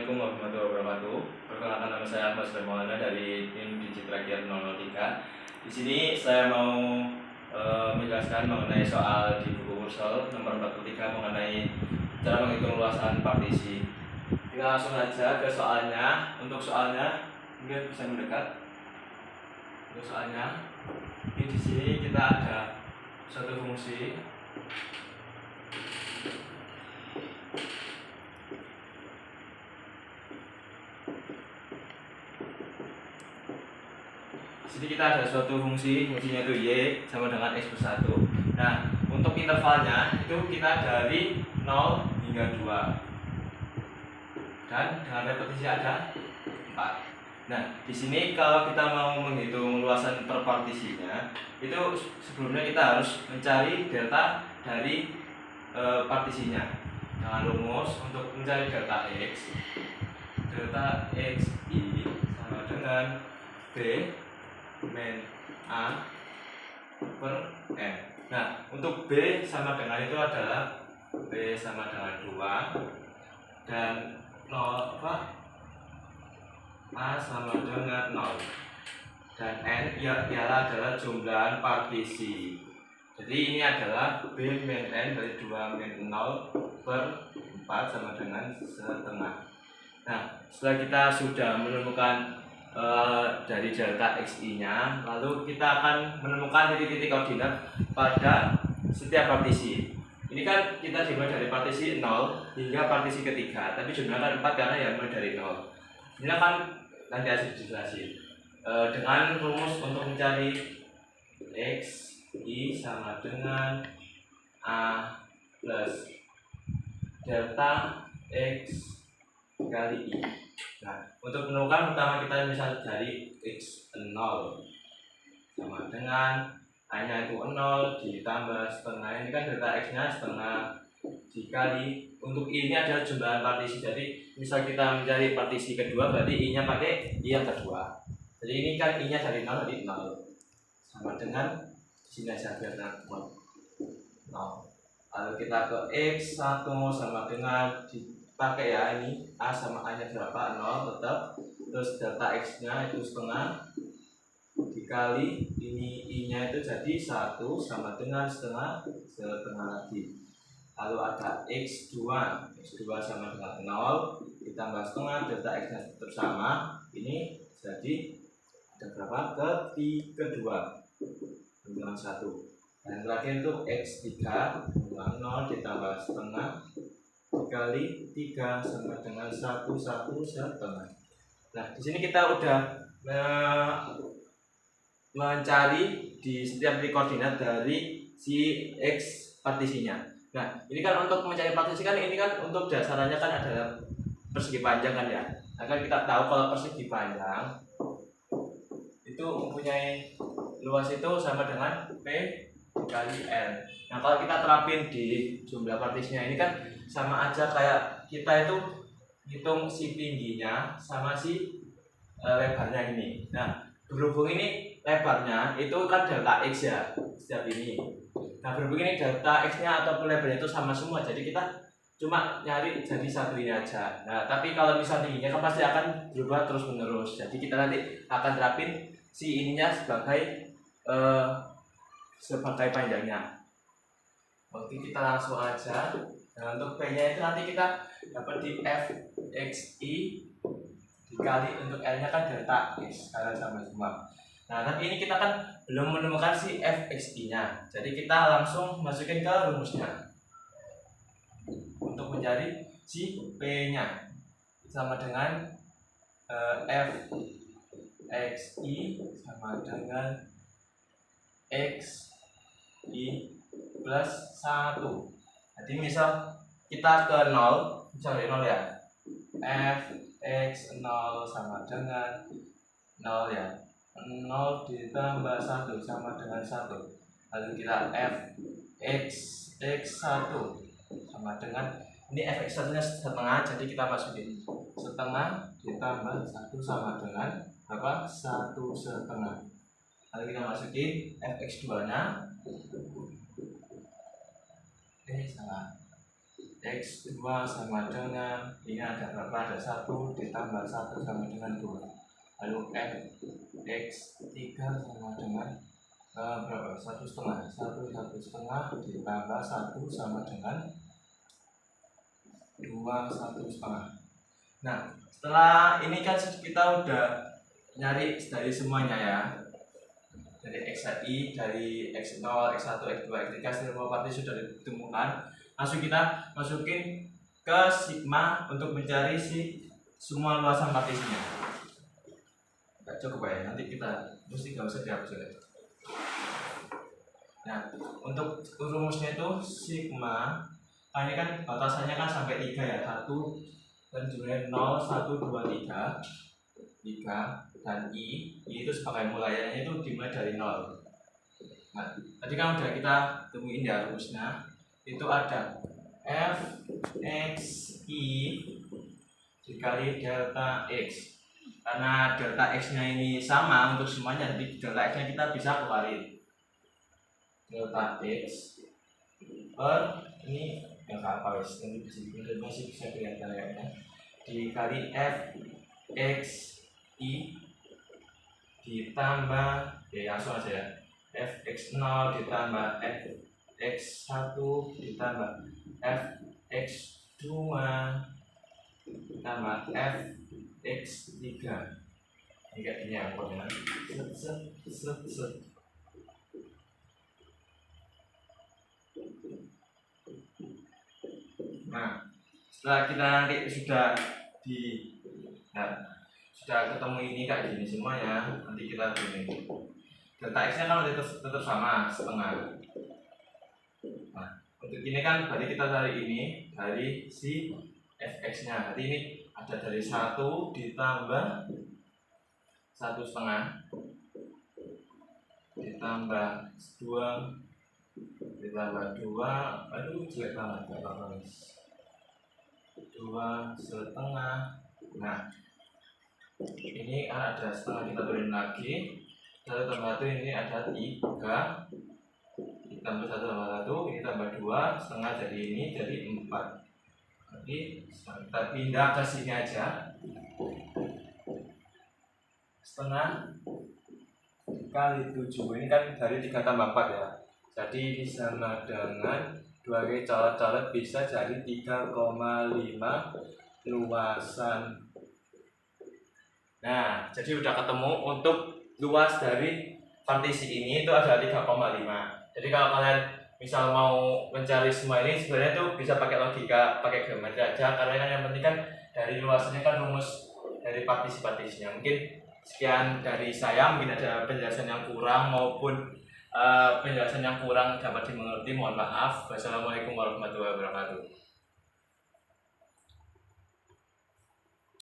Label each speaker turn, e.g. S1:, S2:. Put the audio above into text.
S1: Assalamualaikum warahmatullahi wabarakatuh. Perkenalkan, nama saya Ahmad Maulana dari tim Digitra Kiat 003. Di sini saya mau menjelaskan mengenai soal di buku Mursal nomor 43 mengenai cara menghitung luasan partisi. Kita langsung aja ke soalnya. Untuk soalnya mungkin bisa mendekat. Untuk soalnya, ini di sini kita ada suatu fungsi. Jadi kita ada suatu fungsinya itu y sama dengan x plus 1. Nah, untuk intervalnya itu kita dari 0 hingga 2. Dan dengan repetisi ada 4. Nah, di sini kalau kita mau menghitung luasan per partisinya, itu sebelumnya kita harus mencari delta dari partisinya. Dengan rumus untuk mencari delta x i sama dengan b min A per N. Nah, untuk B sama dengan itu adalah B sama dengan 2 dan 0 A sama dengan 0 dan N ialah adalah jumlah partisi. Jadi ini adalah B min N dari 2 min 0 per 4 sama dengan setengah. Nah, setelah kita sudah menemukan dari delta xi nya, lalu kita akan menemukan titik-titik koordinat pada setiap partisi. Ini kan kita dimulai dari partisi 0 hingga partisi ketiga, tapi jumlahnya 4 karena ya mulai dari 0. Ini akan nanti akan dijelasin dengan rumus untuk mencari xi sama dengan a plus delta x kali i. Nah, untuk menemukan pertama kita bisa dari x0 sama dengan A-nya itu 0 ditambah setengah, ini kan delta x-nya setengah dikali untuk i ini adalah jumlah partisi. Jadi misal kita mencari partisi kedua berarti i-nya pakai i yang kedua. Jadi ini kan i-nya dari 0 jadi 0 sama dengan sini aja biar 0. Lalu kita ke x1 sama dengan pakai ya, ini A sama A nya berapa? 0 tetap. Terus delta x nya itu setengah dikali ini I nya itu jadi 1 sama dengan setengah lagi. Lalu ada x2 sama dengan 0 ditambah setengah, delta x nya tetap sama, ini jadi ada berapa? Kedua dengan 1. Dan terakhir itu x3 dengan 0 ditambah setengah dikali 3 sama dengan 1 setengah. Nah, di sini kita udah mencari di setiap titik koordinat dari si x partisinya. Nah, ini kan untuk mencari partisi kan ini kan untuk dasarannya kan adalah persegi panjang kan ya. Nah, kan kita tahu kalau persegi panjang itu mempunyai luas itu sama dengan P dikali L. Nah, kalau kita terapin di jumlah partisinya ini kan sama aja kayak kita itu hitung si tingginya sama si lebarnya ini. Nah, berhubung ini lebarnya itu kan delta x ya setiap ini. Nah, berhubung ini delta x-nya ataupun lebarnya itu sama semua, jadi kita cuma nyari jadi satu ini aja. Nah, tapi kalau misal tingginya kan pasti akan berubah terus menerus. Jadi kita nanti akan terapin si ininya sebagai panjangnya. Oke, kita langsung aja. Nah, untuk P-nya itu nanti kita dapat di fxi dikali untuk L-nya kan delta x kalian sama semua. Nah, tapi ini kita kan belum menemukan si fxi-nya. Jadi kita langsung masukin ke rumusnya untuk mencari si P-nya sama dengan fxi sama dengan xi plus 1. Jadi misal kita ke 0, misal dari 0 ya, fx0 sama dengan 0 ya, 0 ditambah 1 sama dengan 1. Lalu kita fx1 sama dengan, ini fx1 nya setengah, jadi kita masukin setengah ditambah 1 sama dengan apa? 1 setengah. Lalu kita masukin fx2 nya X2 sama dengan, ini ada berapa? Ada 1 ditambah 1 sama dengan 2. Lalu X3 sama dengan berapa? 1,5. 1,5 ditambah 1 sama dengan 2, 1,5. Nah, setelah ini kan kita udah nyari dari semuanya ya, dari XI, dari X0, X1, X2, X3, semua partisi sudah ditemukan. Langsung kita masukin ke sigma untuk mencari semua luasan partisinya. Nggak cukup ya, nanti kita mesti nggak usah dihapus ya. Nah, untuk rumusnya itu sigma, ini kan batasannya kan sampai 3 ya, 1 dan jumlahnya 0, 1, 2, 3 dan I itu sebagai mulaiannya itu dimulai dari 0. Nah, tadi kan udah kita temuin ya rumusnya, itu ada f x i dikali delta x. Karena delta x nya ini sama untuk semuanya, jadi delta x nya kita bisa keluarin. Delta x per ini yang apa wis, nanti masih bisa kelihatan ya, dikali f x i ditambah langsung aja ya, fx0 ditambah fx1 ditambah fx2 ditambah fx3. Ini kayak gini ya pokoknya. Nah, setelah kita nanti sudah ketemu ini kayak gini semuanya, nanti kita tulis delta x nya kan tetap sama setengah. Nah, untuk ini kan berarti kita cari ini dari si fx nya, berarti ini ada dari 1 ditambah 1,5 ditambah 2 ditambah 2, aduh jelek banget, gak apa-apa 2,5. Nah, ini ada setengah, kita turunin lagi 1 tambah 1, ini ada 3 ditambah 1 tambah 1, ini tambah 2 setengah, jadi ini jadi 4. Jadi kita pindah ke sini aja, setengah kali 7, ini kan dari 3 tambah 4 ya, jadi ini sama dengan 2 kali coret-coret bisa jadi 3,5 luasan. Nah, jadi udah ketemu untuk luas dari partisi ini itu ada 3,5. Jadi kalau kalian misal mau mencari semua ini sebenarnya tuh bisa pakai logika, pakai geometri aja, karena kan yang penting kan dari luasnya kan rumus dari partisi-partisinya. Mungkin sekian dari saya, mungkin ada penjelasan yang kurang maupun penjelasan yang kurang dapat dimengerti, mohon maaf. Wassalamualaikum warahmatullahi wabarakatuh.